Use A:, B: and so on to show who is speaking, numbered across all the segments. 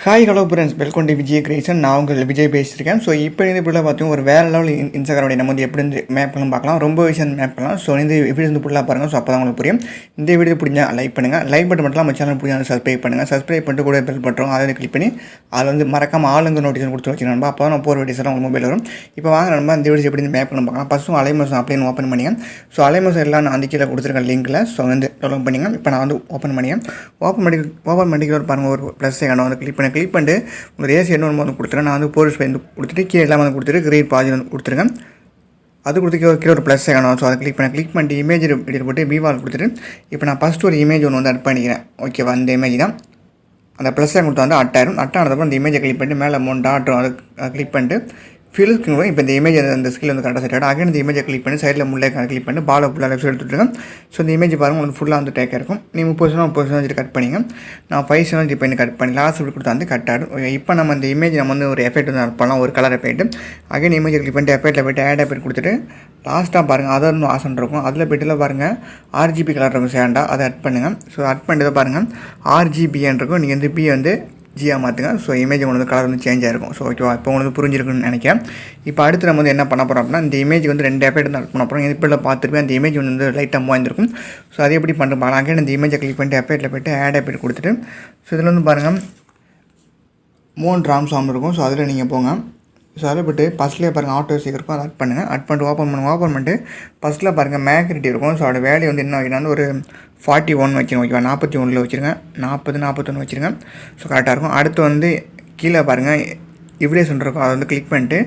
A: Hi hello friends, welcome to Vijay creation. நான் உங்கள் விஜய் பேசியிருக்கேன். ஸோ இப்போ இந்த இப்படிலாம் பார்த்தீங்கன்னா ஒரு வேறு லெவல் இன்ஸ்டாகிராமுடைய நம்ம வந்து எப்படி இருந்து மேப் பண்ணலாம் பார்க்கலாம். ரொம்ப விஷயம் மேப் பண்ணலாம். ஸோ இந்த வீடியோ வந்து ஃபுல்லாக பாருங்கள். ஸோ அப்போ தான் உங்களுக்கு புரியும். இந்த வீடியோ பிடிச்சா லைக் பண்ணுங்கள். லைக் பட்டன் மட்டும் நம்ம சேனல் பிடிச்சா சப்ஸ்கிரைப் பண்ணுங்கள். சப்ஸ்கிரைப் பண்ணிட்டு கூட பெல் பட்டன் அதை வந்து கிளிக் பண்ணி அதில் வந்து மறக்காமல் ஆளுங்க நோட்டிஃபிகேஷன் கொடுத்து வச்சுக்கணும். அப்போ தான் நான் போகிற வீடியோஸ் எல்லாம் உங்கள் மொபைல் வரும். இப்போ வாங்க நம்ம இந்த வீடியோ எப்படி மேப் பண்ண பார்க்கலாம். ஃபஸ்ட்டும் அலைமோசம் அப்படின்னு ஓப்பன் பண்ணிங்க. ஸோ அலைமோசம் எல்லாம் நான் அந்த கீழே கொடுத்துருக்கேன் லிங்கில். ஸோ வந்து டெவலப் பண்ணிங்க. இப்போ நான் வந்து ஓப்பன் பண்ணிங்க. ஓப்பன் பண்ணிக்கிற பாருங்கள் ஒரு ப்ளஸ் ஐக்கான வந்து கிளிக் பண்ணிட்டு உங்களுக்கு ஏசி என்ன வந்து கொடுத்துருக்கேன். நான் வந்து போரிஸ் வந்து கொடுத்துட்டு கீழே எல்லாம் வந்து கொடுத்துட்டு கிரேட் பாஜி வந்து கொடுத்துருக்கேன். அது கொடுத்து கீழே ஒரு ப்ளஸ் ஐக்கான. ஸோ அதை கிளிக் பண்ணிட்டு இமேஜ் எடிட் போட்டு விவால் கொடுத்துட்டு இப்போ நான் ஃபஸ்ட்டு ஒரு இமேஜ் ஒன்று வந்து அட் பண்ணிக்கிறேன். ஓகேவா, அந்த இமேஜ் தான் அந்த ப்ளஸ் ஐக்கான் கொடுத்து வந்து அட்டாயிரும். அட்டானதுக்கப்புறம் அந்த இமேஜை கிளிக் பண்ணிட்டு மேலே 3 டாட் அதை கிளிக் பண்ணிட்டு ஃபில்ஸ்க்கு இப்போ இந்த இமேஜ் அந்த ஸ்கில் வந்து கரெக்டாக செட் ஆகிடும். அகைன் இந்த இமேஜை கிளிக் பண்ணி சைடில் முள்ளே கிளிக் பண்ணி பாலை ஃபுல்லாக லெஃப்ட் சைடு எடுத்துட்டுருங்க. ஸோ இந்த இமேஜ் பாருங்கள் உங்களுக்கு ஃபுல்லாக வந்து டேக்காக இருக்கும். நீ 30% கட் பண்ணிங்க. நான் 5% இப்போ கட் பண்ணி லாஸ்ட் இப்படி கொடுத்தா வந்து கட் ஆகிடும். இப்போ நம்ம இந்த இமேஜ் நம்ம வந்து ஒரு எஃபெக்ட் வந்து ஆட் பண்ணலாம், ஒரு கலர் எஃபெக்ட். அகைன் இமேஜை கிளிக் பண்ணிட்டு எஃபெக்ட்டில் போய்ட்டு ஆட் எஃபெக்ட் கொடுத்துட்டு லாஸ்ட்டாக பாருங்கள் அதை வந்து ஆசன் இருக்கும். அதில் போய்ட்டுல பாருங்கள் RGB கலர் இருக்கும் சேண்டா, அதை அட் பண்ணுங்கள். ஸோ அட் பண்ணிட்டு பாருங்கள் RGBன்னு இருக்கும். நீங்கள் வந்து பி வந்து ஜியாக மாற்றுங்க. ஸோ இமேஜ் உங்களுக்கு கலர் வந்து சேஞ்ச் ஆகிருக்கும். ஸோ ஓகேவா, இப்போ உங்களுக்கு புரிஞ்சிருக்குன்னு நினைக்கிறேன். இப்போ அடுத்து நம்ம வந்து என்ன பண்ண போகிறோம் அப்படின்னா இந்த இமேஜ் வந்து 2 எஃபெக்ட் வந்து பண்ண போகிறோம். இப்போ பார்த்துருப்பேன் அந்த இமேஜ் வந்து லைட்டாக மூவாயிருக்கும். ஸோ அது எப்படி பண்ணுறோம் அகைன் இந்த இமேஜை கிளிக் பண்ணிட்டு எஃபெக்ட்டில் போய்ட்டு ஆட் எஃபெக்ட் கொடுத்துட்டு ஸோ இதில் வந்து பாருங்கள் 3 ராம்சாம் இருக்கும். ஸோ அதில் நீங்கள் போங்க. ஸோ அதில் போய்ட்டு ஃபஸ்ட்லேயே பாருங்கள் ஆட்டோ சீக் இருக்கும், அதை அட் பண்ணுங்கள். அட் பண்ணிட்டு ஓப்பன் பண்ணிட்டு ஃபஸ்ட்டில் பாருங்கள் மேக்ரிட்டி இருக்கும். ஸோ அதோட வேல்யூ வந்து என்ன வைக்கணும், ஒரு 41 வச்சுருங்க. ஓகேவா, 41 வச்சுருங்க. 41 வச்சுருங்க. ஸோ கரெக்டாக இருக்கும். அடுத்து வந்து கீழே பாருங்கள் இவ்ரேஷன் இருக்கும், அதை வந்து கிளிக் பண்ணிட்டு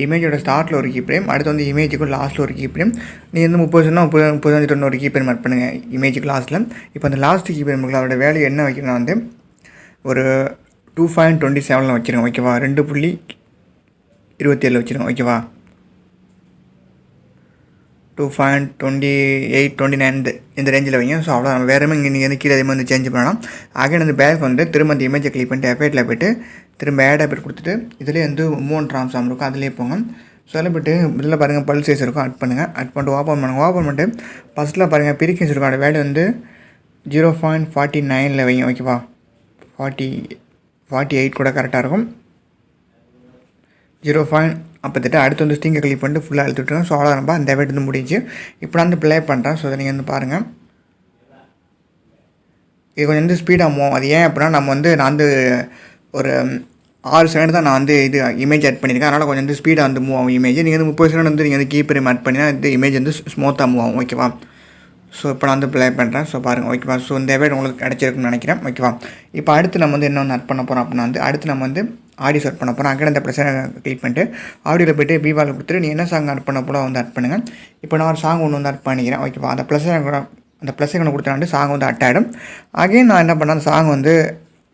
A: இமேஜோட ஸ்டார்ட்டில் ஒரு கீ ஃப்ரேம், அடுத்து வந்து இமேஜுக்கு லாஸ்ட்டில் ஒரு கீ ஃப்ரேம். நீங்கள் வந்து 30 ஒரு கீ ஃப்ரேம் அட் பண்ணுங்கள் இமேஜுக்கு லாஸ்ட்டில். இப்போ அந்த லாஸ்ட் கீ ஃப்ரேமுக்கு அதோட வேல்யூ என்ன வைக்கணும்னா வந்து ஒரு 2.27 வச்சுருங்க. ஓகேவா, 2.27 வச்சுருங்க. ஓகேவா, 2.28 29 இந்த ரேஞ்சில் வைங்க. ஸோ அவ்வளோ நம்ம வேறு இங்கே நீங்கள் வந்து கீழே அதே மாதிரி வந்து சேஞ்ச் பண்ணலாம். அகைன் அந்த பேக் வந்து திரும்ப அந்த இமேஜை கிளிக் பண்ணிட்டு எஃபெக்ட்டில் போய்ட்டு திரும்ப ஆட் எஃபெக்ட் கொடுத்துட்டு இதிலே வந்து 3 ட்ரான்ஸ்ஃபார்ம் இருக்கும், அதிலே போங்க. ஸோ அதில் போய்ட்டு இதில் பாருங்கள் பல்ஸ் சைஸ் இருக்கும், அட் பண்ணுங்கள். அட் பண்ணிட்டு ஓப்பன் பண்ணிட்டு ஃபஸ்ட்டில் பாருங்கள் பிரிக்கன்ஸ் இருக்கும், அதோட வேல்யூ வந்து 0.49 வைங்க. ஓகேவா, 48 கூட கரெக்டாக இருக்கும். 0.48 அடுத்து வந்து ஸ்டிங்கை கிளிக் பண்ணிட்டு ஃபுல்லாக எடுத்துவிட்டுருங்க. ஸோ அவ்வளோ நம்ம அந்த எஃபெக்ட் வந்து முடிஞ்சு. இப்போ நான் வந்து ப்ளே பண்ணுறேன். ஸோ அதை நீங்கள் வந்து பாருங்கள். இது கொஞ்சம் வந்து ஸ்பீடாக மூவ். அது ஏன் அப்படின்னா நம்ம வந்து நான் வந்து ஒரு 6 செகண்ட் தான் நான் வந்து இது இமேஜ் ஆட் பண்ணியிருக்கேன். அதனால் கொஞ்சம் வந்து ஸ்பீடாக வந்து மூவ் ஆகும் இமேஜ். நீங்கள் வந்து 30 செகண்ட் வந்து நீங்கள் வந்து கீப்பரையும் ஆட் பண்ணினா இந்த இமேஜ் வந்து ஸ்மூத்தாக மூவ் ஆகும். ஓகேவா, ஸோ இப்போ நான் வந்து ப்ளே பண்ணுறேன். ஸோ பாருங்கள். ஓகேவா, ஸோ இந்த எஃபெக்ட் உங்களுக்கு கிடச்சிருக்குன்னு நினைக்கிறேன். ஓகேவா, இப்போ அடுத்து நம்ம வந்து என்ன ஒன்று ஆட் பண்ண போகிறோம் அப்படின்னா வந்து அடுத்து நம்ம வந்து ஆடியோ செட் பண்ண போகிறோம். அங்கே அந்த ப்ளஸை கிளிக் பண்ணிட்டு ஆடியோவில் போய்ட்டு விவால் கொடுத்துட்டு நீ என்ன சாங் ஆட் பண்ண போல வந்து ஆட் பண்ணுங்கள். இப்போ நான் ஒரு சாங் ஒன்று வந்து ஆட் பண்ணிக்கிறேன். ஓகேவா, அந்த ப்ளஸை கொடுத்துட்டு சாங் வந்து அட் ஆகிடும். அகைன் நான் என்ன பண்ணேன், அந்த சாங் வந்து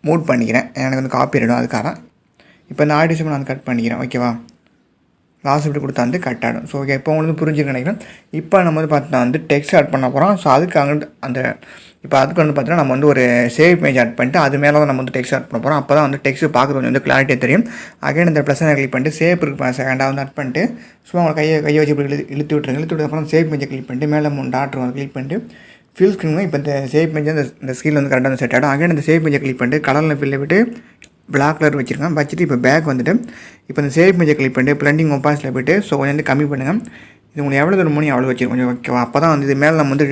A: மூட் பண்ணிக்கிறேன். எனக்கு வந்து காப்பி ஆகிடும் அதுக்காக. இப்போ இந்த ஆடியோ செட் நான் வந்து கட் பண்ணிக்கிறேன். ஓகேவா, லாஸ்ட் இப்படி கொடுத்தா வந்து கட் ஆகிடும். ஸோ ஓகே, இப்போ உங்களுக்கு புரிஞ்சுக்க நினைக்கிறேன். இப்போ நம்ம வந்து பார்த்தீங்கன்னா வந்து டெக்ஸ்ட் ஆட் பண்ண போகிறோம். ஸோ அதுக்கு அங்கே அந்த இப்போ அதுக்கு வந்து பார்த்தீங்கன்னா நம்ம வந்து ஒரு சேவ் இமேஜ் ஆட் பண்ணிட்டு அது மேலே தான் நம்ம வந்து டெக்ஸ்ட் ஆட் பண்ண போகிறோம். அப்போ தான் வந்து டெக்ஸ்ட் பார்க்குறது கொஞ்சம் வந்து கிளாரிட்டியாக தெரியும். அகைன் இந்த ப்ளஸ் கிளிக் பண்ணிட்டு சேவ் இருக்கு செகண்டாக வந்து ஆட் பண்ணிட்டு சும்மா உங்களை கையை வச்சு இப்படி இழுத்து விட்டுருங்க. அப்புறம் சேவ் இமேஜை கிளிக் பண்ணிட்டு மேலே 3 டாட் வந்து கிளிக் பண்ணிட்டு ஃபில் ஸ்க்ரீன். இப்போ இந்த சேவ் இமேஜ் இந்த ஸ்கில் வந்து கரெக்டாக செட் ஆகிடும். அகைன் இந்த சேவ் இமேஜை கிளிக் பண்ணிட்டு கலரில் ஃபில்லை விட்டு பிளாக் கலர் வச்சுருக்கேன். வச்சுட்டு இப்போ பேக் வந்துட்டு இப்போ இந்த சேவ் இமேஜை கிளிக் பண்ணிட்டு பிளண்டிங் ஒப்பாஸில் போய்ட்டு ஸோ கொஞ்சம் வந்து கம்மி பண்ணுங்கள். இது உங்களுக்கு எவ்வளோ தூரம் மணி அவ்வளோ வச்சுருக்கோம். கொஞ்சம் ஓகேவா, அப்போ தான் வந்து இது மேலே நம்ம வந்து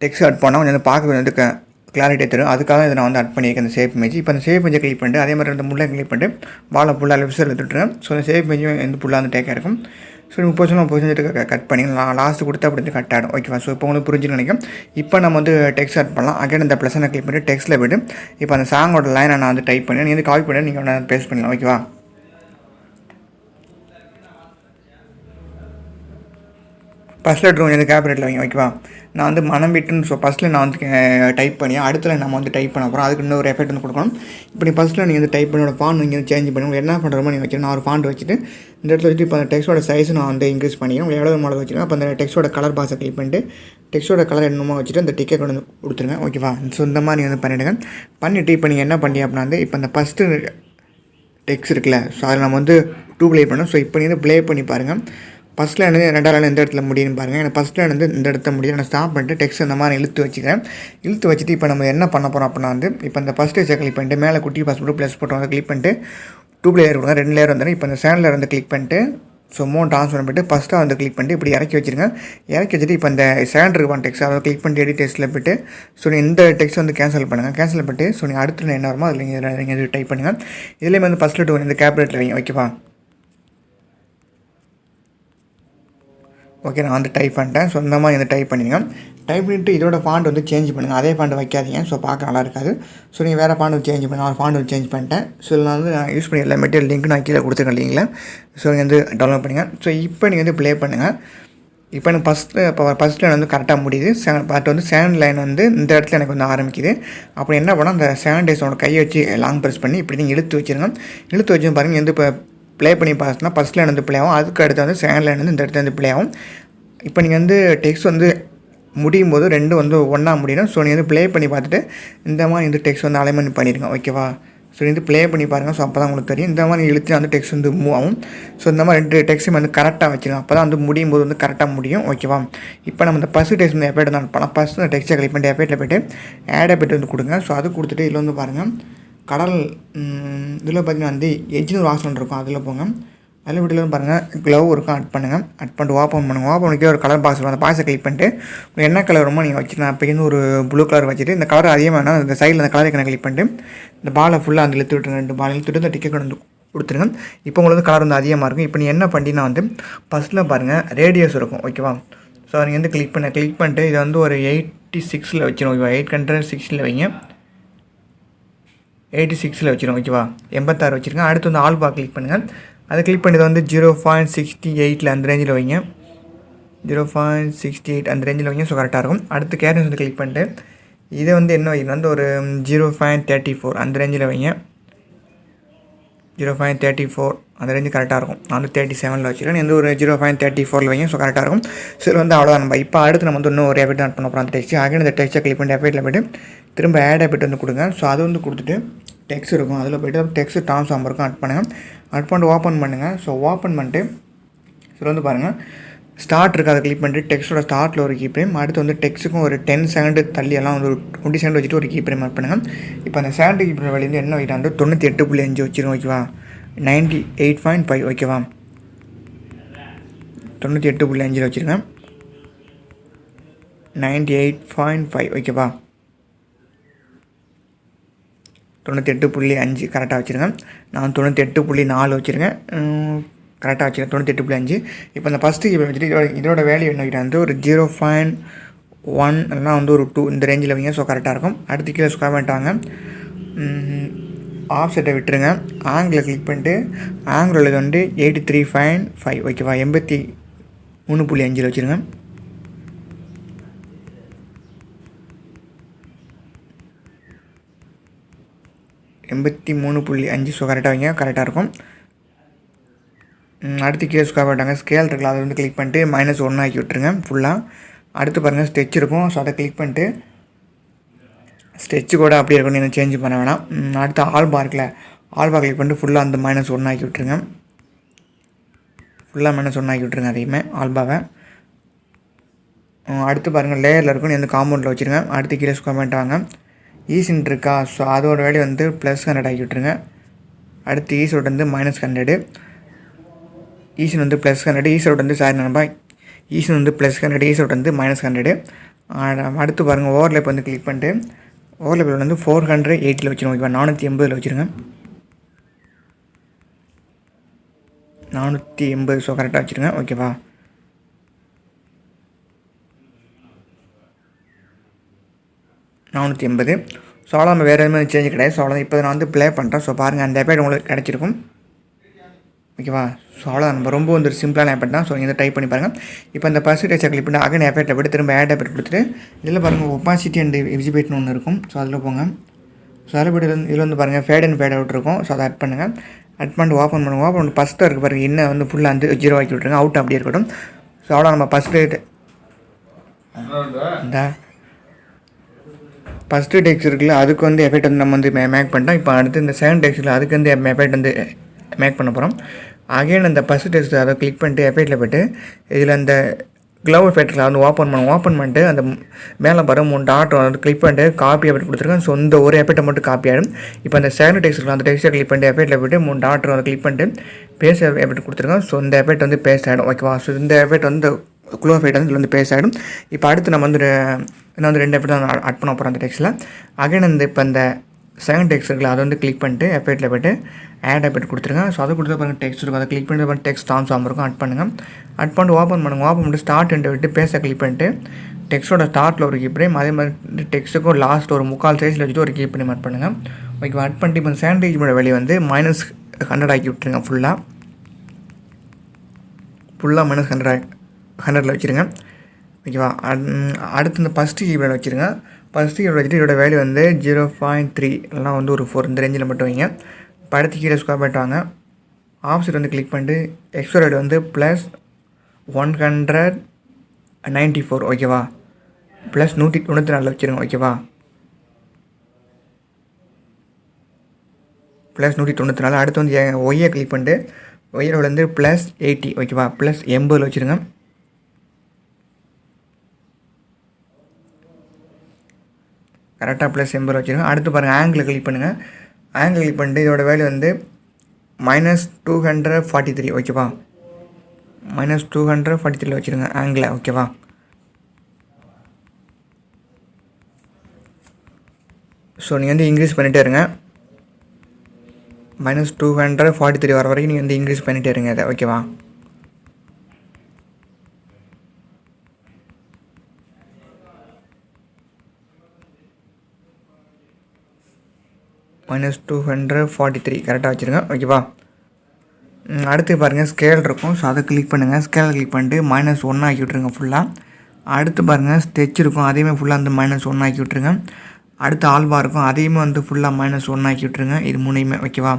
A: டெக்ஸ்ட் ஆட் பண்ணால் கொஞ்சம் வந்து பார்க்க கொஞ்சம் வந்து கிளாரிட்டியாக தரும். அதுக்காக இதை நான் வந்து ஆட் பண்ணியிருக்கேன் இந்த சேவ் இமேஜ். இப்போ அந்த சேவ் இமேஜை கிளிக் பண்ணிட்டு அதே மாதிரி அந்த முள்ளை கிளிக் பண்ணிட்டு பாலை ஃபுல்லாக லெஃப்ட் சைடில் எடுத்துட்டுருங்க. ஸோ இந்த சேவ் இமேஜும் வந்து ஃபுல்லாக வந்து டேக்காக இருக்கும். ஸோ 30% கட் பண்ணி லாஸ்ட்டு கொடுத்து அப்படி வந்து கட் ஆகிடும். ஓகேவா, ஸோ இப்போ உங்களுக்கு புரிஞ்சுன்னு நினைக்கிறேன். இப்போ நம்ம வந்து டெக்ஸ்ட் ஆட் பண்ணலாம். அகைன் இந்த ப்ளஸை கிளிக் பண்ணிட்டு டெக்ஸ்ட்டில் போய்ட்டு இப்போ அந்த சாங்கோட லைனை நான் வந்து டைப் பண்ணி நீங்கள் வந்து காப்பி பண்ணி நீங்கள் வந்து பேஸ்ட் பண்ணலாம். ஓகேவா, ஃபஸ்ட் லெட்டர் கொஞ்சம் வந்து கேப்ரேட்டில் வைங்க. ஓகேவா, நான் வந்து மனம் விட்டுன்னு ஃபஸ்ட்டில் நான் வந்து டைப் பண்ணி அடுத்துல நம்ம வந்து டைப் பண்ண போகிறோம். அதுக்கு இன்னொரு எஃபெக்ட் வந்து கொடுக்கணும். இப்போ நீ ஃபஸ்ட்டில் நீங்கள் வந்து டைப் பண்ணி ஃபாண்ட் நீங்கள் வந்து சேஞ்ச் பண்ணி உங்களுக்கு என்ன பண்ணுறமோ நீங்கள் வச்சுட்டு நான் ஒரு ஃபாண்ட் வச்சுட்டு இந்த இடத்துல வச்சுட்டு இப்போ அந்த டெக்ஸ்ட்டோட சைஸ் நான் வந்து இன்க்ரீஸ் பண்ணிக்கிறேன். உங்களுக்கு எவ்வளோ மாடல் வச்சுருக்கேன். அப்போ அந்த டெக்ஸ்ட்டோட கலர் பாக்ஸை கிளிக் பண்ணிட்டு டெக்ஸ்ட்டோட கலர் என்னமோ வச்சுட்டு அந்த டிக்கெட் வந்து கொடுத்துருங்க. ஓகேவா, ஸோ இந்த மாதிரி நீங்கள் வந்து பண்ணிவிடுங்க. பண்ணிவிட்டு இப்போ நீங்கள் என்ன பண்ணி அப்படின்னா வந்து இப்போ அந்த ஃபஸ்ட்டு டெக்ஸ்ட் இருக்குல்ல, ஸோ அதில் நம்ம வந்து ப்ளே பண்ணோம். ஸோ இப்போ நீங்கள் வந்து ப்ளே பண்ணி பாருங்கள். ஃபஸ்ட் லைன் வந்து 2வது லைன் எந்த இடத்துல முடியும்னு பாருங்கள். எனக்கு ஃபஸ்ட் லைன் வந்து இந்த இடத்துல முடியும். நான் ஸ்டாப் பண்ணிட்டு டெக்ஸ்ட் இந்த மாதிரி இழுத்து வச்சுக்கிறேன். இழுத்து வச்சுட்டு இப்போ நம்ம என்ன பண்ண போகிறோம் அப்படின்னா வந்து இப்போ இந்த ஃபஸ்ட் டெக்ஸ்ட்டை கிளிக் பண்ணிட்டு மேலே குட்டி பாஸ் போட்டு ப்ளஸ் போட்டு வந்து கிளிக் பண்ணிட்டு 2 லேயர் கொடுங்க. 2 லேயர் வந்துடும். இப்போ இந்த சேனல் லேயர் வந்து கிளிக் பண்ணிட்டு மோன் ட்ரான்ஸ்ஃபர் பண்ணிட்டு ஃபஸ்ட்டாக வந்து கிளிக் பண்ணிட்டு இப்படி இறக்கி வச்சுருங்க. இறக்கி வச்சுட்டு இப்போ இந்த செகண்ட் இருப்பான் டெக்ஸ்ட் அதை கிளிக் பண்ணிட்டு எடிட் டெக்ஸ்ட்டில் போய்ட்டு இந்த டெக்ஸ்ட் வந்து கேன்சல் பண்ணுங்கள். கேன்சல் பண்ணிட்டு நீங்கள் அடுத்து என்ன வருமோ அதில் நீங்கள் டைப் பண்ணுங்கள். இதுலேயும் வந்து ஃபஸ்ட் லெட்டர் இந்த கேப்லெட்டில் வைங்க. ஓகேவா? ஓகே, நான் வந்து டைப் பண்ணிட்டேன். இந்த மாதிரி வந்து டைப் பண்ணிடுங்க. டைப் பண்ணிவிட்டு இதோட ஃபாண்ட் வந்து சேஞ்ச் பண்ணுங்கள். அதே ஃபாண்ட் வைக்காதீங்க. பார்க்க நல்லா இருக்காது. நீங்கள் வேறு ஃபாண்ட் வந்து சேஞ்ச் பண்ணுங்கள். ஃபாண்ட் வந்து சேஞ்ச் பண்ணிட்டேன். நான் வந்து நான் யூஸ் பண்ணி எல்லா மெட்டீரியல் லிங்க் நான் கீழே கொடுத்துருக்கேன் இல்லைங்களா? நீங்கள் வந்து டவுன்லோட் பண்ணுங்கள். இப்போ நீங்கள் வந்து ப்ளே பண்ணுங்கள். இப்போ எனக்கு ஃபஸ்ட் லைன் வந்து கரெக்டாக முடியுது. பட் வந்து செகண்ட் லைன் வந்து இந்த இடத்துல எனக்கு வந்து ஆரம்பிக்குது. அப்படி என்ன பண்ணால் அந்த 7 டேஸோட கையை வச்சு லாங் ப்ரெஸ் பண்ணி இப்படி நீங்கள் இழுத்து வச்சுருங்க. இழுத்து வச்சு பாருங்கள் வந்து இப்போ ப்ளே பண்ணி பார்த்தோன்னா ஃபஸ்ட் லைன் வந்து ப்ளே ஆகும். அதுக்கு அடுத்து வந்து செகண்ட் லைன் வந்து இந்த இடத்துல வந்து ப்ளே ஆகும். இப்போ நீங்கள் வந்து டெக்ஸ்ட் வந்து முடியும் போது 2 வந்து ஒன்றா முடியணும். நீங்கள் வந்து ப்ளே பண்ணி பார்த்துட்டு இந்த மாதிரி வந்து டெக்ஸ்ட் வந்து அலைன்மெண்ட் பண்ணிடுங்க. ஓகேவா? இது ப்ளே பண்ணி பாருங்கள். அப்போ தான் உங்களுக்கு தெரியும். இந்த மாதிரி இழுத்து வந்து டெக்ஸ்ட் வந்து மூவ் ஆகும். இந்த மாதிரி 2 டெக்ஸ்ட்டும் வந்து கரெக்டாக வச்சுருங்க. அப்போ தான் வந்து முடியும் போது வந்து கரெக்டாக முடியும். ஓகேவா? இப்போ நம்ம இந்த ஃபஸ்ட்டு டெக்ஸ்ட் வந்து எஃபெக்ட் தான் பண்ணலாம். ஃபஸ்ட்டு இந்த டெக்ஸ்ட்டை கிளிக் பண்ணிட்டு எஃபெக்ட்டில் போய்ட்டு ஆட் எஃபெக்ட் வந்து கொடுங்க. அது கொடுத்துட்டு இதில் வந்து பாருங்கள் கடல் இதில் பார்த்தீங்கன்னா வந்து எஜ்ஜின்னு ஒரு ஆப்ஷன் இருக்கும். அதில் போங்க. அதில் வீட்டில் பாருங்கள் க்ளவ் இருக்கும். ஆட் பண்ணுங்கள். ஆட் பண்ணிட்டு ஓப்பன் பண்ணுங்கள். ஓப்பன் பண்ணிக்க ஒரு கலர் பாக்ஸ் வரும். அந்த பாக்ஸை கிளிக் பண்ணிட்டு என்ன கலர் வருமோ நீங்கள் வச்சுக்கலாம். அப்போருந்து ஒரு ப்ளூ கலர் வச்சுட்டு இந்த கலர் அதிகமாக இந்த சைடில் அந்த கலரை கிளிக் பண்ணிட்டு இந்த பாலை ஃபுல்லாக அந்த இழுத்து விட்டுருங்க. 2 பால் இழுத்துட்டு இந்த டிக்கெட் வந்து கொடுத்துருங்க. இப்போ உங்களுக்கு கலர் வந்து அதிகமாக இருக்கும். இப்போ நீங்கள் என்ன பண்ணினா வந்து ஃபஸ்ட்டில் பாருங்கள் ரேடியஸ் இருக்கும். ஓகேவா? நீங்கள் வந்து கிளிக் பண்ணிட்டு இதை வந்து ஒரு 86 வச்சிடும். ஓகேவா? 860 வைங்க. 86 வச்சிடும். ஓகேவா? 86 வச்சுருங்க. அடுத்து வந்து ஆல்பா கிளிக் பண்ணுங்கள். அதை கிளிக் பண்ணி வந்து 0.68 அந்த ரேஞ்சில் வைங்க. 0.68 அந்த ரேஞ்சில் வைங்க. கரெக்டாக இருக்கும். அடுத்து கேரன்ஸ் வந்து கிளிக் பண்ணிட்டு இதை வந்து என்ன வைக்கணும் வந்து ஒரு 0.34 அந்த ரேஞ்சில் வைங்க. 0.34 அந்த ரேஞ்சு கரெக்டாக இருக்கும். நான் வந்து 37 வச்சுருக்கேன். எந்த ஒரு 0.34 வைங்க. கரெக்டாக இருக்கும். வந்து அவ்வளோதான். நம்ம இப்போ அடுத்து நம்ம வந்து இன்னும் ஒரு எஃபெக்ட் ஆட் பண்ண போகிறோம். அந்த டெக்ஸ்ட் அகைன் இந்த டெக்ஸ்ட்டை கிளிக் பண்ணி எஃபெக்ட்டில் போய்ட்டு திரும்ப ஆட் எஃபெக்ட் வந்து கொடுங்க. அது வந்து கொடுத்துட்டு டெக்ஸ்ட் இருக்கும். அதில் போய்ட்டு டெக்ஸ்ட் ட்ரான்ஸ்ஃபார்ம் இருக்கும். ஆட் பண்ணுங்கள். ஆட் பண்ணிட்டு ஓப்பன் பண்ணுங்கள். ஓப்பன் பண்ணிட்டு வந்து பாருங்கள் ஸ்டார்ட் இருக்குது. அதை கிளிக் பண்ணிட்டு டெக்ஸ்ட்டோட ஸ்டார்ட்டில் ஒரு கீ ஃப்ரேம். அடுத்து வந்து டெக்ஸ்ட்டுக்கும் ஒரு 10 செகண்ட் தள்ளி எல்லாம் வந்து ஒரு 20 செகண்ட் வச்சுட்டு ஒரு கீ ஃப்ரேம் ஆட் பண்ணுங்கள். இப்போ அந்த செகண்ட் கீ ஃப்ரேம் வெளியே என்ன வைக்கிட்டா வந்து 98.5 வச்சுருங்க. ஓகேவா? 98.5 ஓகேவா? 98.5 வச்சுருங்க. 98.5 ஓகேவா? 98.5 கரெக்டாக வச்சுருங்க. நான் 98.4 வச்சுருக்கேன். கரெக்டாக வச்சுருக்கேன். 98.5. இப்போ இந்த ஃபஸ்ட்டு இப்போ வச்சுட்டு இதோட வேல்யூ என்ன வைக்கிட்டா வந்து ஒரு 0.1 இல்லைனா வந்து ஒரு 2 இந்த ரேஞ்சில் வைங்க. கரெக்டாக இருக்கும். அடுத்து கீழே ஸ்கொயர் பண்ணிட்டாங்க. ஆஃப் செட்டை விட்டுருங்க. ஆங்கிளில் கிளிக் பண்ணிட்டு ஆங்கிள் இது வந்து 83.5 ஓகேவா? 83.5 வச்சுருங்க. 83.5 கரெக்டாக வைங்க. கரெக்டாக இருக்கும். அடுத்து கீழே ஸ்கொயர் பண்ணிட்டாங்க. ஸ்கேல் இருக்குல்ல அதை வந்து கிளிக் பண்ணிட்டு -1 ஆக்கி விட்டுருங்க ஃபுல்லாக. அடுத்து பாருங்கள் ஸ்டெச் இருக்கும். அதை கிளிக் பண்ணிட்டு ஸ்டெச்சு கூட அப்படியே இருக்கும். நீங்கள் சேஞ்ச் பண்ண வேணாம். அடுத்து ஆல்பா இருக்குல்ல ஆல்பா கிளிக் பண்ணிட்டு ஃபுல்லாக அந்த -1 ஆக்கி விட்டுருங்க. ஃபுல்லாக -1 ஆக்கி விட்டுருங்க அதையுமே ஆல்பாவை. அடுத்து பாருங்கள் லேயரில் இருக்கும். எந்த காம்பவுண்டில் வச்சுருங்க. அடுத்து கீழே ஸ்கொயர் பண்ணிட்டாங்க. ஈஸின் இருக்கா அதோட வேல்யூ வந்து +100 ஆக்கி விட்டுருங்க. அடுத்து ஈஸோட வந்து -100. ஈஸின் வந்து +100. ஈஸோட வந்து ஈஸின் வந்து +100. ஈஸோட வந்து -100. அடுத்து பாருங்கள் ஓவர்லேப் வந்து கிளிக் பண்ணிட்டு ஓவர்லேப்பில் வந்து 480 வச்சுருங்க. ஓகேவா? 480 வச்சுருங்க. 480 கரெக்டாக வச்சுருங்க. ஓகேவா? -480. அவ்வளோ நம்ம வேறு எதுவுமே சேஞ்ச் கிடையாது. அவ்வளோ இப்போ நான் வந்து ப்ளே பண்ணுறேன். பாருங்கள் அந்த எஃபெக்ட் உங்களுக்கு கிடச்சிருக்கும். ஓகேவா? அவ்வளோ நம்ம ரொம்ப வந்து ஒரு சிம்பிளான எஃபெக்ட் தான். இதை டைப் பண்ணி பாருங்கள். இப்போ இந்த பர்சன்டேஜை கிளிக் பண்ணி அகைன் எஃபெக்ட்டில் போய்ட்டு திரும்ப ஆட் எஃபெக்ட் கொடுத்துட்டு இதில் பாருங்கள் ஒப்பாசிட்டி அண்ட் விசிபிலிட்டின்னு ஒன்று இருக்கும். அதில் போங்க. அதில் போய்ட்டு இதில் வந்து பாருங்கள் ஃபேட் அண்ட் ஃபேட் அவுட் இருக்கும். அதை ஆட் பண்ணுங்கள். ஆட் பண்ணிட்டு ஓப்பன் பண்ணுங்கள். ஓப்பன் பண்ணி ஃபஸ்ட்டாக இருக்குது பாருங்கள். இன்னும் வந்து ஃபுல்லாக வந்து 0 ஆக்கி விட்ருங்க. அவுட் அப்படியே இருக்கட்டும். அவ்வளோ நம்ம ஃபஸ்ட்டு டெக்ஸ்ட் இருக்குல்ல அதுக்கு வந்து எஃபெக்ட் வந்து நம்ம வந்து மேக் பண்ணிட்டோம். இப்போ அடுத்து இந்த செகண்ட் டெக்ஸ்ட்டில் அதுக்கு வந்து எஃபெக்ட் வந்து மேக் பண்ண போகிறோம். அகைன் அந்த ஃபஸ்ட் டெக்ஸ்ட் அதை கிளிக் பண்ணிட்டு எஃபெக்ட்டில் போய்ட்டு இதில் அந்த க்ளவ் எஃபெக்ட்டில் வந்து ஓப்பன் பண்ணிட்டு அந்த மேலே பாருங்கள் 3 டாட் வந்து கிளிக் பண்ணிட்டு காப்பி எஃபெக்ட் கொடுத்துருக்கேன். ஸோ இந்த ஒரு எஃபெக்ட்டை மட்டும் காப்பி ஆகிடும். இப்போ அந்த செகண்ட் டெக்ஸ்ட் அந்த டெக்ஸ்ட்டை கிளிக் பண்ணிட்டு எஃபெக்ட்டில் போய்ட்டு 3 டாட் வந்து கிளிக் பண்ணிட்டு பேஸ்ட் எஃபெக்ட் கொடுத்துருக்கேன். ஸோ இந்த எஃபெக்ட் வந்து பேஸ்ட் ஆகிடும். ஓகேவா? ஸோ இந்த எஃபெக்ட் வந்து க்ளோ எஃபெக்ட் வந்து இதில் வந்து பேஸ்ட் ஆகிடும். இப்போ அடுத்து நம்ம வந்து இன்னும் வந்து 2 எஃபெக்ட் தான் ஆட் பண்ண போகிறோம் அந்த டெக்ஸ்ட்டில். அகைன் இந்த இப்போ அந்த செகண்ட் டெக்ஸ்ட் இருக்குல்ல அதை வந்து கிளிக் பண்ணிட்டு எஃபெக்ட்டில் போய்ட்டு ஆட் எஃபெக்ட் கொடுத்துருங்க. ஸோ அதை கொடுத்து பாருங்கள் டெக்ஸ்ட் இருக்கும். அதை கிளிக் பண்ணிட்டு டெக்ஸ்ட் ட்ரான்ஸ்ஃபார்ம் இருக்கும். ஆட் பண்ணுங்கள். ஆட் பண்ணிட்டு ஓப்பன் பண்ணிட்டு ஸ்டார்ட் விட்டு பேச கிளிக் பண்ணிட்டு டெக்ஸ்ட்டோட ஸ்டார்ட்டில் ஒரு கீப் நேம், அதே மாதிரி டெக்ஸ்ட்டுக்கும் லாஸ்ட் ஒரு 3/4 சைஸில் வச்சுட்டு ஒரு கீப் நேம் ஆட் பண்ணுங்கள். ஓகே, ஆட் பண்ணிட்டு இப்போ சானிடைசரோட வெளியே வந்து -100 ஆக்கி விட்டுருங்க. ஃபுல்லாக -100 வச்சுருங்க. ஓகேவா? அடுத்து இந்த ஃபஸ்ட்டு கீபோர்டில் வச்சுருங்க. ஃபஸ்ட்டு கீபோர்டு வச்சுட்டு இதோட வேல்யூ வந்து 0.3 இல்லைனா வந்து ஒரு 4 இந்த ரேஞ்சில் மட்டும் வைங்க. இப்போ அடுத்து கீழே ஸ்கொயர் பண்ணிட்டு வாங்க. ஆப்ஷன் வந்து கிளிக் பண்ணிட்டு எக்ஸ்போர்ட் வந்து +194. ஓகேவா? +194 வச்சுருங்க. ஓகேவா? +194. அடுத்து வந்து ஒய்யை கிளிக் பண்ணிட்டு ஒய்யோட வந்து +80. ஓகேவா? +80 வச்சுருங்க. கரெக்டாக +80 வச்சுருங்க. அடுத்து பாருங்கள் ஆங்கிள் கிளிக் பண்ணுங்கள். ஆங்கிள் கிளிக் பண்ணிட்டு இதோட வேல்யூ வந்து -243. ஓகேவா? -243 வச்சுருங்க ஆங்கிளை. ஓகேவா? ஸோ நீங்கள் வந்து இன்க்ரீஸ் பண்ணிகிட்டே இருங்க. -243 வர வரைக்கும் நீங்கள் வந்து இன்க்ரீஸ் பண்ணிகிட்டே இருங்க அதை. ஓகேவா? -243 கரெக்டாக வச்சுருங்க. ஓகேவா? அடுத்து பாருங்கள் ஸ்கேல் இருக்கும். ஸோ அதை கிளிக் பண்ணுங்கள். ஸ்கேலை கிளிக் பண்ணிட்டு -1 ஆக்கி விட்ருங்க ஃபுல்லாக. அடுத்து பாருங்கள் ஸ்டெச் இருக்கும். அதையுமே ஃபுல்லாக வந்து -1 ஆக்கி விட்ருங்க. அடுத்து ஆல்பா இருக்கும். அதையுமே வந்து ஃபுல்லாக -1 ஆக்கி விட்ருங்க. இது மூணையுமே. ஓகேவா?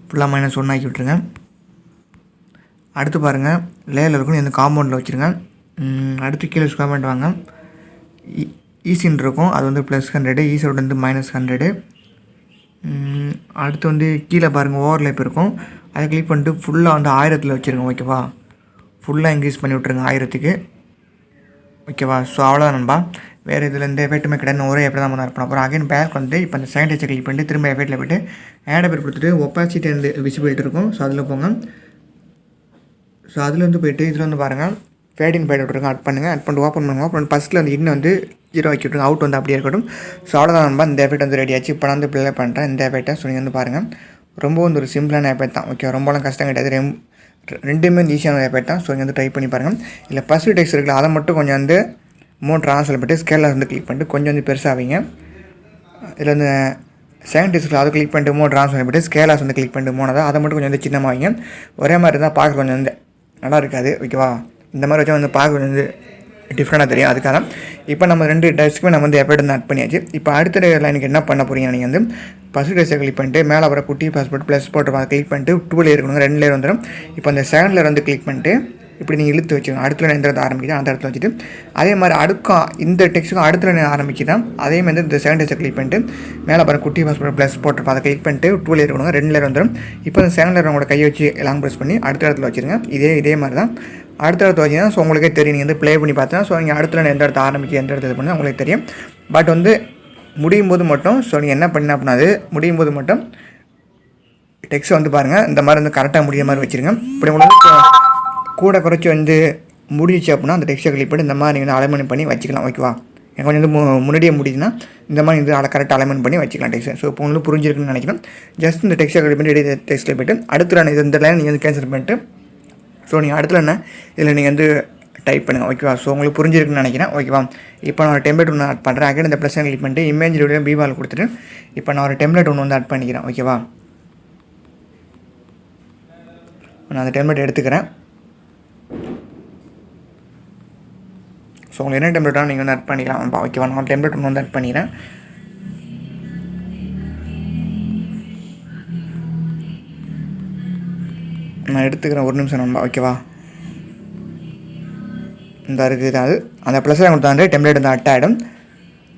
A: ஃபுல்லாக -1 ஆக்கி விட்ருங்க. அடுத்து பாருங்கள் லேயரில் இருக்கும். இந்த காம்பவுண்டில் வச்சுருங்க. அடுத்து கீழே ஸ்கொயர் பண்ணிட்டு வாங்க. ஈசின் இருக்கும். அது வந்து +100. ஈஸோட வந்து -100. அடுத்து வந்து கீழே பாருங்கள் ஓவர்லேப் இருக்கும். அதை கிளிக் பண்ணிட்டு ஃபுல்லாக வந்து 1000 வச்சுருங்க. ஓகேவா? ஃபுல்லாக இன்க்ரீஸ் பண்ணி விட்ருங்க 1000க்கு. ஓகேவா? ஸோ அவ்வளோதான் நண்பா. வேறு இதில் எந்த எஃபெக்ட்டுமே கிடையாது. ஒரே எப்படி தான் பண்ண போகிறோம். அகைன் பேக் வந்து இப்போ அந்த செகண்ட் டெக்ஸ்ட்டை கிளிக் பண்ணிட்டு திரும்ப எஃபெக்ட்டில் போய்ட்டு ஆட் எஃபெக்ட் கொடுத்துட்டு ஒப்பாசிட்டி அண்ட் விசிபிலிட்டி இருக்கும். ஸோ அதில் போங்க. ஸோ அதில் வந்து போய்ட்டு இதில் வந்து பாருங்கள் ஃபேடிங் ஃபேட் விட்ருங்க. ஆட் பண்ணுங்கள். ஆட் பண்ணிட்டு ஓப்பன் பண்ணுங்கள். ஓப்பன் ஃபஸ்ட்டில் வந்து இன்னும் வந்து 0 ஆக்கி விட்ருங்க. அவுட் வந்து அப்படியே இருக்கட்டும். ஸோ அவ்வளோதான் நண்பா. இந்த எஃபெக்ட் வந்து ரெடி ஆச்சு. இப்போ நான் வந்து ப்ளே பண்ணுறேன் இந்த எஃபெக்ட்டை. ஸோ நீங்கள் வந்து பாருங்கள் ரொம்ப வந்து ஒரு சிம்பிளான எஃபெக்ட் தான். ஓகே, ரொம்பலாம் கஷ்டம் கிடையாது. ரெண்டுமே ஈஸியான எஃபெக்ட் தான். ஸோ நீங்கள் வந்து ட்ரை பண்ணி பாருங்கள். இல்லை ஃபஸ்ட்டு டெக்ஸ்ட் இருக்குல்ல அதை மட்டும் கொஞ்சம் வந்து மோட் ட்ரான்ஸ்ஃபர் பண்ணிட்டு ஸ்கேலில் வந்து கிளிக் பண்ணிட்டு கொஞ்சம் வந்து பெருசாகிங்க. இதில் வந்து செகண்ட் டெக்ஸ்ட்டில் அதை கிளிக் பண்ணிட்டு மோட் ட்ரான்ஸ்ஃபர் பண்ணிட்டு ஸ்கேலாஸ் வந்து கிளிக் பண்ணிட்டு போனதை அதை மட்டும் கொஞ்சம் வந்து சின்னமாகிங்க. ஒரே மாதிரி இருந்தால் பார்க்க கொஞ்சம் வந்து நல்லா இருக்காது. ஓகேவா? இந்த மாதிரி வச்சா வந்து பார்க்க கொஞ்சம் வந்து டிஃப்ரெண்டாக தெரியும். அதுக்காக இப்போ நம்ம 2 டெக்ஸ்ட்டுமே நம்ம வந்து எஃபெக்ட் வந்து ஆட் பண்ணியாச்சு. இப்போ அடுத்த லைனுக்கு என்ன பண்ண போகிறீங்க, நீங்கள் வந்து ஃபஸ்ட் டெக்ஸ்ட்டை கிளிக் பண்ணிட்டு மேலே வர குட்டி பாஸ்போர்ட் ப்ளஸ் போட்டு அதை கிளிக் பண்ணிட்டு 2 லேயர் இருக்கணும். 2 லேயர் வந்துடும். இப்போ அந்த செகண்ட் லேயர் வந்து கிளிக் பண்ணிட்டு இப்படி நீங்கள் இழுத்து வச்சுக்கோங்க. அடுத்த லைன் எந்த இடத்துல ஆரம்பிக்குது அந்த இடத்துல வச்சுட்டு அதே மாதிரி அடுக்கும் இந்த டெக்ஸ்ட்டுக்கும் அடுத்த லைன் ஆரம்பிக்குதான் அதே மாதிரி இந்த செகண்ட் டெக்ஸ்ட்டை கிளிக் பண்ணிட்டு மேலே வர குட்டி பாஸ்போர்ட் ப்ளஸ் போட்டு அதை கிளிக் பண்ணிட்டு 2 லேயர் இருக்கணும். 2 லேயர் வந்துடும். இப்போ அந்த செகண்ட் லேயர் உங்களோட கையை வச்சு லாங் ப்ரெஸ் பண்ணி அடுத்த இடத்துல வச்சுருங்க. இதே மாதிரி தான் அடுத்த இடத்துல வச்சிங்கன்னா ஸோ உங்களுக்கே தெரியும். நீங்கள் வந்து ப்ளே பண்ணி பார்த்தா ஸோ நீங்கள் அடுத்த லைன் எந்த இடத்துல ஆரம்பிக்குது எந்த இடத்துல பண்ணால் உங்களுக்கு தெரியும். பட் வந்து முடியும் போது மட்டும் ஸோ நீங்கள் என்ன பண்ண அப்படின்னா அது முடியும் போது மட்டும் டெக்ஸ்ட் வந்து பாருங்கள் இந்த மாதிரி வந்து கரெக்டாக முடிய மாதிரி வச்சுருங்க. இப்படி உங்களுக்கு கூட குறைச்சி வந்து முடிச்சு அப்படின்னா அந்த டெக்ஸ்ட்டை கிளிக் பண்ணி இந்த மாதிரி நீங்கள் வந்து அலைன்மெண்ட் பண்ணி வச்சுக்கலாம். ஓகேவா? எனக்கு கொஞ்சம் வந்து முன்னாடியே முடியுதுன்னா இந்த மாதிரி வந்து கரெக்டாக அலைன்மெண்ட் பண்ணி வச்சுக்கலாம் டெக்ஸ்ட். ஸோ இப்போ உங்களுக்கு புரிஞ்சிருக்குன்னு நினைக்கிறேன். ஜஸ்ட் இந்த டெக்ஸ்ட்டை கிளிக் பண்ணி டெக்ஸ்ட்டில் போய்ட்டு அடுத்த லைன் இந்த லைன் நீங்கள் வந்து கேன்சல் பண்ணிட்டு ஸோ நீங்கள் அடுத்த என்ன இதில் நீங்கள் வந்து டைப் பண்ணுங்கள். ஓகேவா? ஸோ உங்களுக்கு புரிஞ்சிருக்குன்னு நினைக்கிறேன். ஓகேவா? இப்போ நான் ஒரு டெம்ப்ளேட் ஒன்று ஆட் பண்ணுறேன். அகைன் இந்த ப்ளஸ் கிளிக் பண்ணிட்டு இமேஜ் வீடியோ பீவால் கொடுத்துட்டு இப்போ நான் ஒரு டெம்ப்ளேட் ஒன்று வந்து ஆட் பண்ணிக்கிறேன். ஓகேவா? நான் அந்த டெம்ப்ளேட் எடுத்துக்கிறேன். ஸோ உங்களுக்கு என்ன டெம்ப்ளேட்டாக நீங்கள் வந்து ஆட் பண்ணிக்கலாம். ஓகேவா? நான் டெம்ப்ளேட் ஒன்று வந்து ஆட் பண்ணிக்கிறேன். நான் எடுத்துக்கிறேன். ஒரு நிமிஷம் நண்பா. ஓகேவா? இந்த இருக்குது அது அந்த ப்ளஸ் கொடுத்தாண்டு டெம்ப்ளேட் வந்து அட் ஆகிடும்.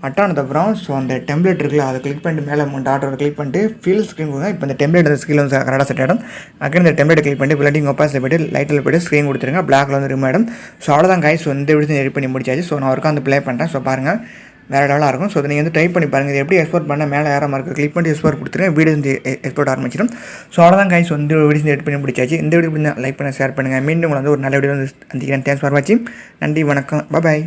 A: அட்டானதுக்கப்புறம் ஸோ அந்த டெம்ப்ளேட் இருக்குல்ல அதை கிளிக் பண்ணிட்டு மேலே டாட்டோட கிளிக் பண்ணிட்டு ஃபீல் ஸ்க்ரீன் கொடுங்க. இப்போ இந்த டெம்ப்ளேட் அந்த ஸ்க்ரீன் வந்து கரெக்டாக செட் ஆகிடும். அக்கறை இந்த டெம்ப்ளேட் கிளிக் பண்ணிட்டு பிளட்டிங் ஒப்பாஸில் போய்ட்டு லைட்டில் போய்ட்டு ஸ்க்ரீன் கொடுத்துருங்க. பிளாக்ல வந்து ரிமூவ் ஆகிடும். ஸோ அவ்வளோதான் கைஸ். ஸோ இந்த வீடியோ எடிட் பண்ணி முடிச்சாச்சு. ஸோ நான் ஒர்க்காக வந்து ப்ளே பண்ணுறேன். ஸோ பாருங்கள் வேறு லெவலாக இருக்கும். ஸோ அதை நீங்கள் வந்து ட்ரை பண்ணி பாருங்கள். இது எப்படி எக்ஸ்போர்ட் பண்ண மேலே ஏற மார்க்கு கிளிக் பண்ணி எக்ஸ்போர்ட் கொடுத்துருங்க. வீடியோ வந்து எக்ஸ்போர்ட் ஆரம்பிச்சிடும். ஸோ அவ்வளோதான் கைஸ். வந்து வீடியோ எடிட் பண்ணி முடிச்சாச்சு. இந்த வீடியோ லைக் பண்ண ஷேர் பண்ணுங்கள். மீண்டும் உங்களை வந்து ஒரு நல்ல வீடியோ வந்து சந்திக்கிறேன். தேங்க்ஸ் ஃபார் வாட்சிங். நன்றி, வணக்கம், பாய்.